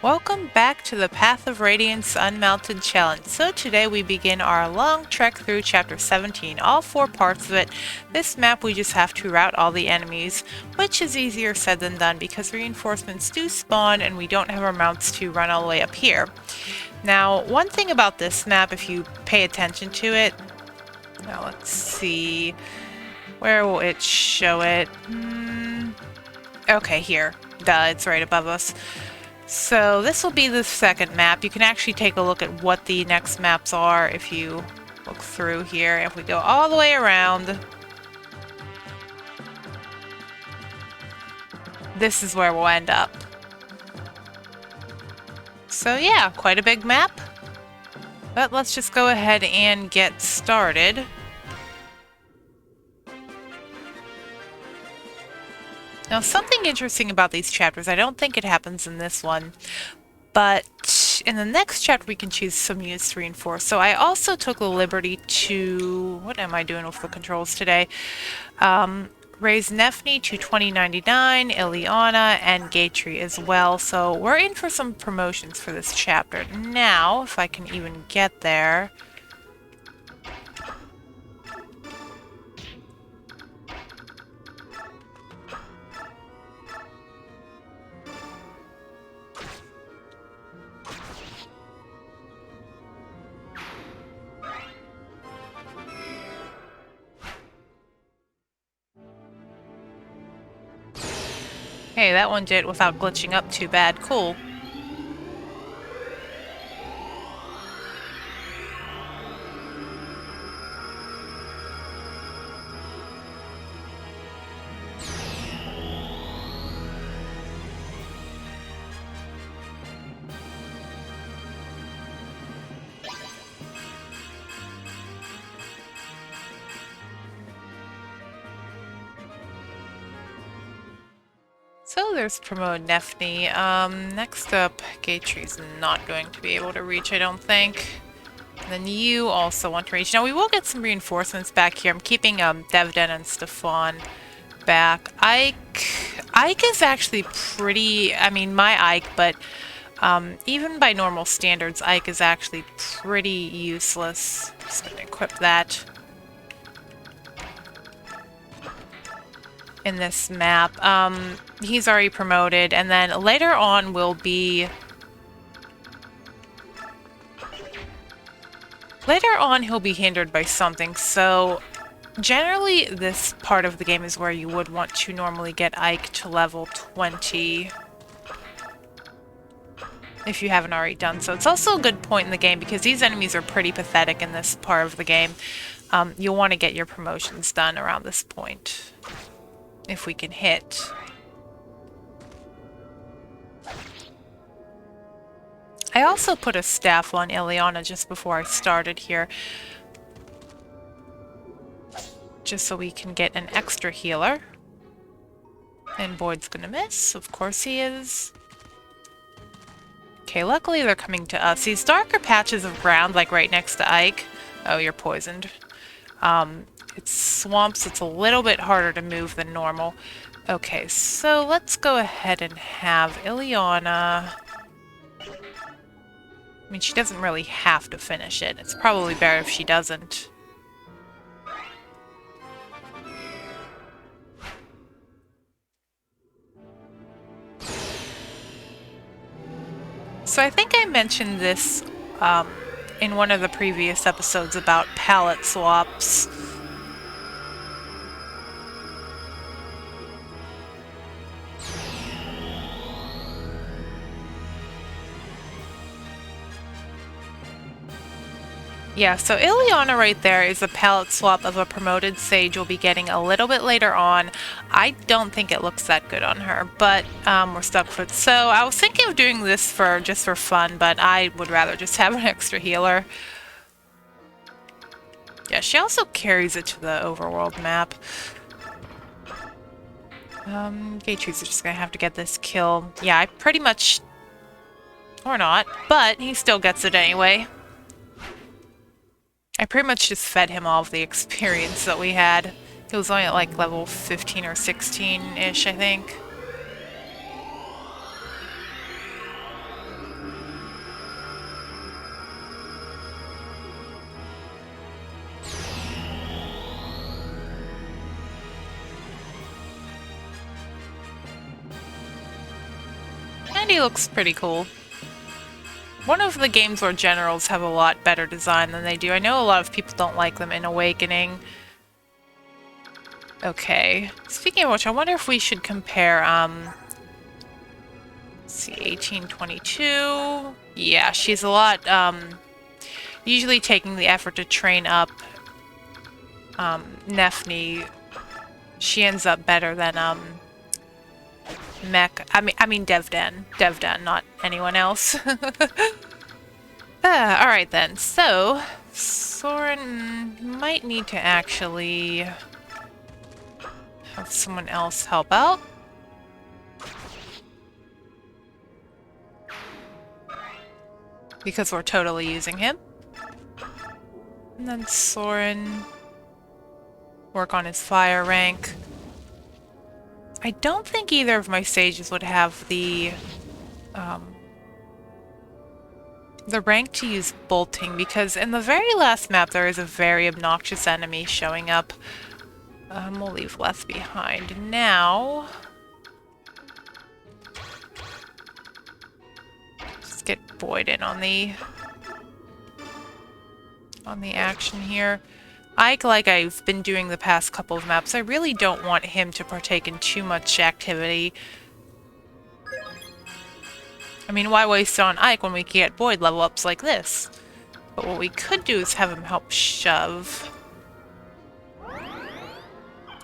Welcome back to the Path of Radiance Unmounted challenge. So today we begin our long trek through chapter 17, all 4 parts of it. This map we just have to rout all the enemies, which is easier said than done because reinforcements do spawn and we don't have our mounts to run all the way up here. Now, one thing about this map, if you pay attention to it, now let's see, where will it show it? Okay, here. Duh, it's right above us. So this will be the second map. You can actually take a look at what the next maps are if you look through here. If we go all the way around, this is where we'll end up. So yeah, quite a big map. But let's just go ahead and get started. Now, something interesting about these chapters, I don't think it happens in this one, but in the next chapter we can choose some units to reinforce. So I also took the liberty to, what am I doing with the controls today? Raise Nefni to 2099, Ileana, and Gatry as well. So we're in for some promotions for this chapter. Now, if I can even get there. Hey, that one did it without glitching up too bad. Cool. So there's promote Nefni. Next up, Gatry's not going to be able to reach, I don't think. And then you also want to reach. Now we will get some reinforcements back here. I'm keeping Devden and Stefan back. Ike is actually pretty, I mean my Ike, but even by normal standards, Ike is actually pretty useless. Just gonna equip that in this map. He's already promoted, and then later on will be... Later on he'll be hindered by something, so generally this part of the game is where you would want to normally get Ike to level 20 if you haven't already done so. It's also a good point in the game because these enemies are pretty pathetic in this part of the game. You'll want to get your promotions done around this point if we can hit. I also put a staff on Ileana just before I started here, just so we can get an extra healer. And Boyd's gonna miss, of course he is. Okay, luckily they're coming to us. These darker patches of ground, like right next to Ike. Oh, you're poisoned. It's swamps, it's a little bit harder to move than normal. Okay, so let's go ahead and have Ileana... I mean, she doesn't really have to finish it. It's probably better if she doesn't. So I think I mentioned this in one of the previous episodes about palette swaps. Yeah, so Ileana right there is a palette swap of a promoted sage we'll be getting a little bit later on. I don't think it looks that good on her, but we're stuck with it. So I was thinking of doing this just for fun, but I would rather just have an extra healer. Yeah, she also carries it to the overworld map. Gatry's just gonna have to get this kill. Yeah, I pretty much... Or not, but he still gets it anyway. I pretty much just fed him all of the experience that we had. He was only at like level 15 or 16-ish, I think. Randy looks pretty cool. One of the games where generals have a lot better design than they do. I know a lot of people don't like them in Awakening. Okay. Speaking of which, I wonder if we should compare, let's see, 1822. Yeah, she's a lot, usually taking the effort to train up, Nefni. She ends up better than, I mean Devdan. Devdan, not anyone else. Alright then, so Soren might need to actually have someone else help out. Because we're totally using him. And then Soren work on his fire rank. I don't think either of my sages would have the rank to use bolting, because in the very last map there is a very obnoxious enemy showing up. We'll leave left behind now. Just get Boyd in on the action here. Ike, like I've been doing the past couple of maps, I really don't want him to partake in too much activity. I mean, why waste on Ike when we can get Boyd level ups like this? But what we could do is have him help shove.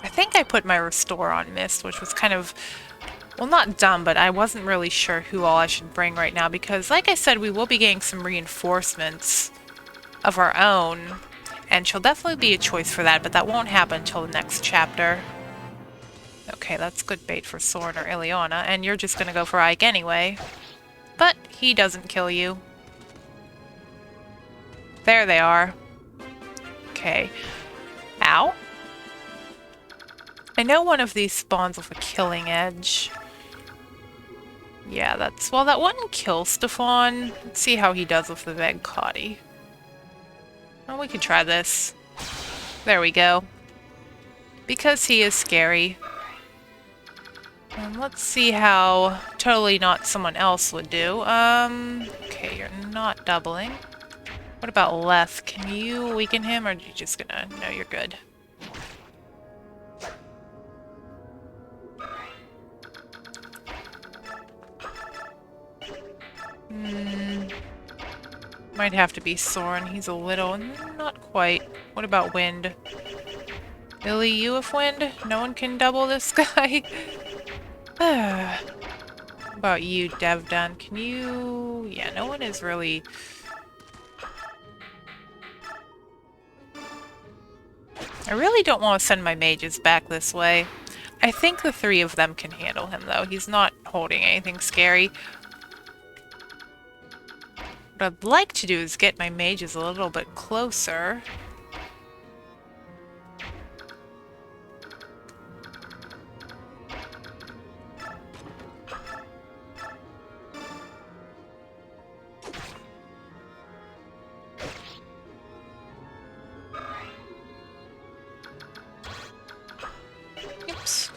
I think I put my restore on Mist, which was kind of, well, not dumb, but I wasn't really sure who all I should bring right now, because like I said, we will be getting some reinforcements of our own, and she'll definitely be a choice for that, but that won't happen until the next chapter. Okay, that's good bait for Soren or Ileana, and you're just gonna go for Ike anyway. But he doesn't kill you. There they are. Okay. Ow. I know one of these spawns with a killing edge. Yeah, that's... well, that one kills Stefan. Let's see how he does with the Vegkati. Well, we could try this. There we go. Because he is scary. Let's see how totally not someone else would do. Okay, you're not doubling. What about Leth? Can you weaken him, or are you just gonna... no, you're good. Might have to be Soren. He's a little... not quite. What about Wind? Billy, you with Wind? No one can double this guy? How about you, Devdan? Can you... yeah, no one is really... I really don't want to send my mages back this way. I think the three of them can handle him, though. He's not holding anything scary. What I'd like to do is get my mages a little bit closer. Oops.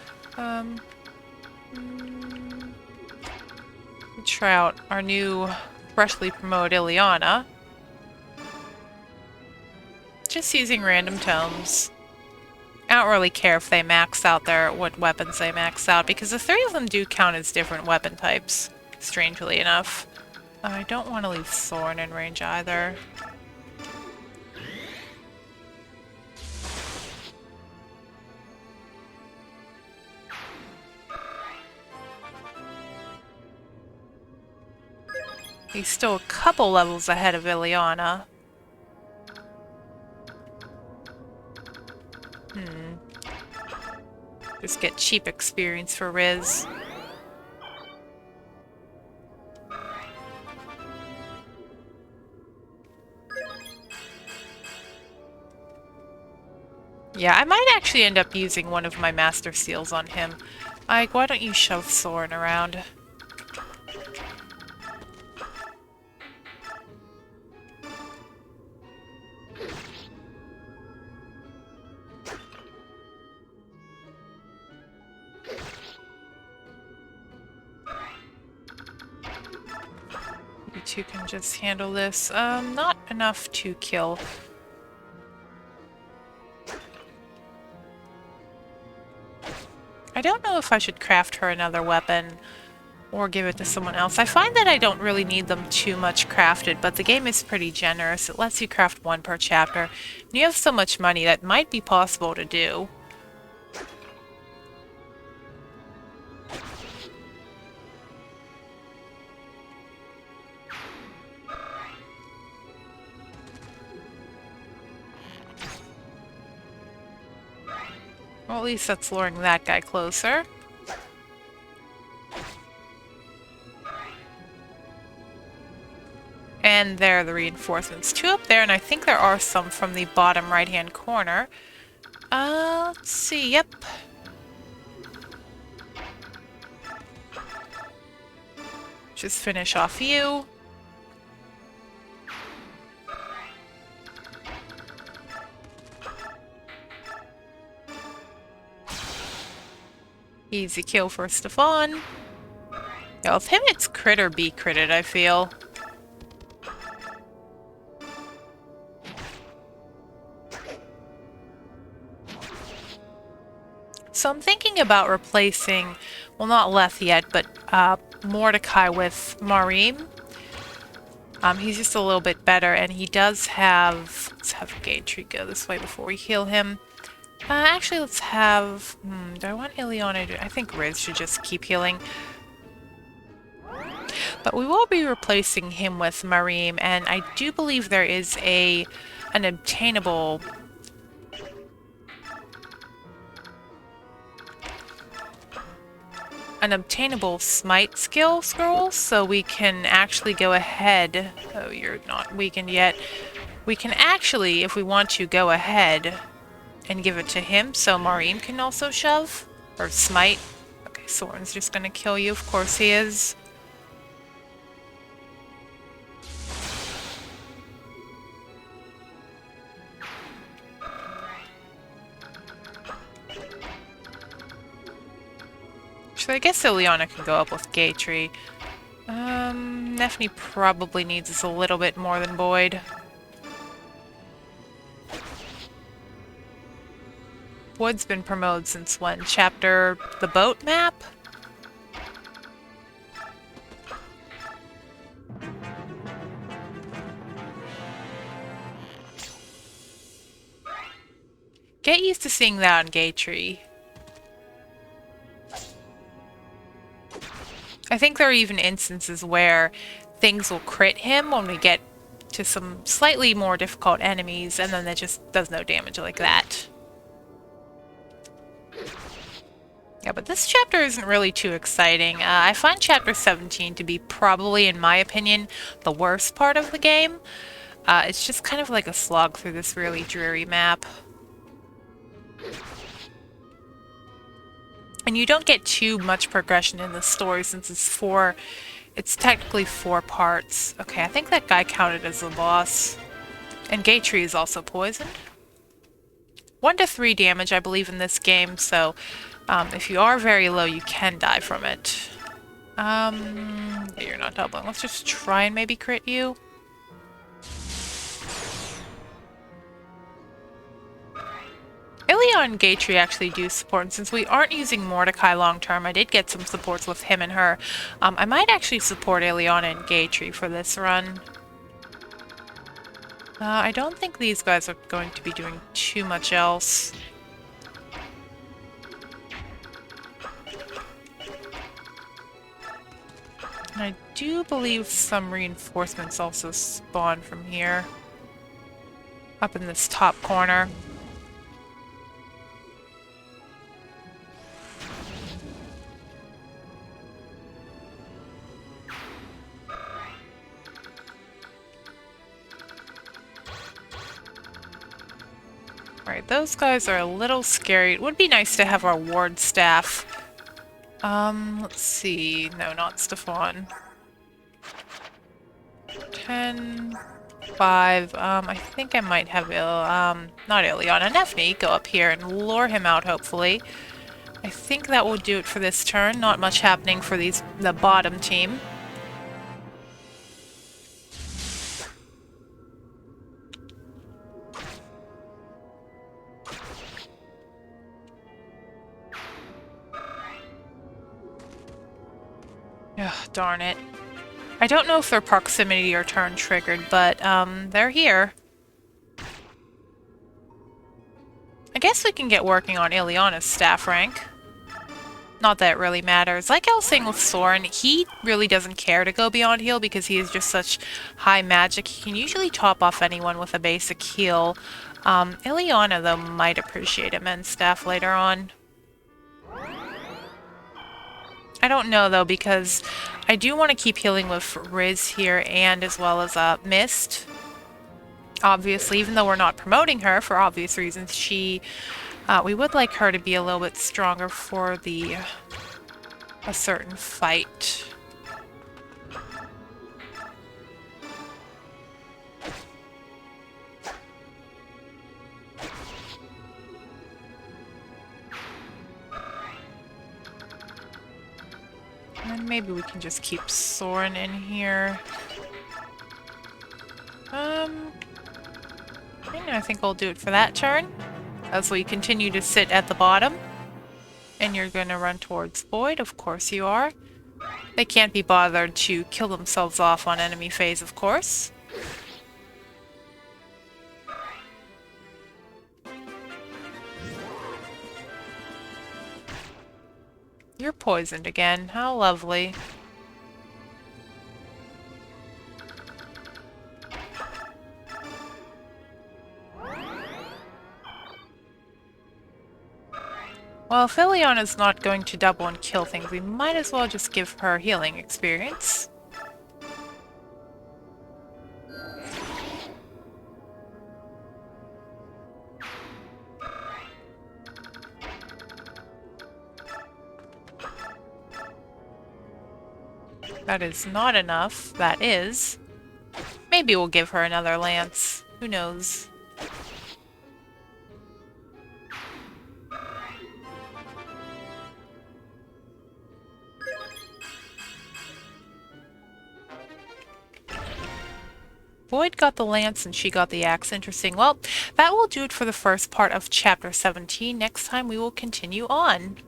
Try out our new freshly promoted Ileana. Just using random tomes. I don't really care if they max out what weapons they max out, because the three of them do count as different weapon types, strangely enough. I don't want to leave Soren in range either. He's still a couple levels ahead of Ileana. Just get cheap experience for Riz. Yeah, I might actually end up using one of my Master Seals on him. Ike, why don't you shove Soren around? two can just handle this. Not enough to kill. I don't know if I should craft her another weapon or give it to someone else. I find that I don't really need them too much crafted, but the game is pretty generous. It lets you craft one per chapter. And you have so much money that might be possible to do. Well, at least that's luring that guy closer. And there are the reinforcements. Two up there, and I think there are some from the bottom right-hand corner. Let's see, yep. Just finish off you. Easy kill for Stefan. Yeah, with him it's crit or be critted, I feel. So I'm thinking about replacing, well, not Leth yet, but Mordecai with Marim. He's just a little bit better, and he does have... Let's have Gatry go this way before we heal him. Actually, let's have... do I want Ileana to... I think Riz should just keep healing. But we will be replacing him with Marim, and I do believe there is an obtainable... smite skill scroll, so we can actually go ahead... Oh, you're not weakened yet. We can actually, if we want to, go ahead and give it to him, so Marim can also shove. Or smite. Okay, Soren's just gonna kill you, of course he is. So I guess Ileana can go up with Gatry. Nefni probably needs us a little bit more than Boyd. Wood's been promoted since when? Chapter the boat map? Get used to seeing that on Gatry. I think there are even instances where things will crit him when we get to some slightly more difficult enemies, and then it just does no damage like that. Yeah, but this chapter isn't really too exciting. I find Chapter 17 to be probably, in my opinion, the worst part of the game. It's just kind of like a slog through this really dreary map. And you don't get too much progression in the story since it's technically 4 parts. Okay, I think that guy counted as the boss. And Gatry is also poisoned. 1 to 3 damage, I believe, in this game, so if you are very low, you can die from it. Yeah, you're not doubling. Let's just try and maybe crit you. Ilia and Gatry actually do support, and since we aren't using Mordecai long-term, I did get some supports with him and her. I might actually support Ileana and Gatry for this run. I don't think these guys are going to be doing too much else. And I do believe some reinforcements also spawn from here. Up in this top corner. Alright, those guys are a little scary. It would be nice to have our ward staff. Let's see. No, not Stefan. 10, 5. I think I might have not Ileana, Nefni go up here and lure him out, hopefully. I think that will do it for this turn. Not much happening for the bottom team. Ugh, darn it. I don't know if they're proximity or turn triggered, but they're here. I guess we can get working on Ileana's staff rank. Not that it really matters. Like I was saying with Soren, he really doesn't care to go beyond heal because he is just such high magic. He can usually top off anyone with a basic heal. Ileana, though, might appreciate immense staff later on. I don't know, though, because I do want to keep healing with Riz here and as well as Mist. Obviously, even though we're not promoting her for obvious reasons, we would like her to be a little bit stronger for a certain fight. And then maybe we can just keep Soren in here. I think I'll do it for that turn. As we continue to sit at the bottom. And you're going to run towards Void, of course you are. They can't be bothered to kill themselves off on enemy phase, of course. You're poisoned again. How lovely. Well, if Ileana's not going to double and kill things, we might as well just give her healing experience. That is not enough. That is. Maybe we'll give her another lance. Who knows? Void got the lance and she got the axe. Interesting. Well, that will do it for the first part of Chapter 17. Next time we will continue on.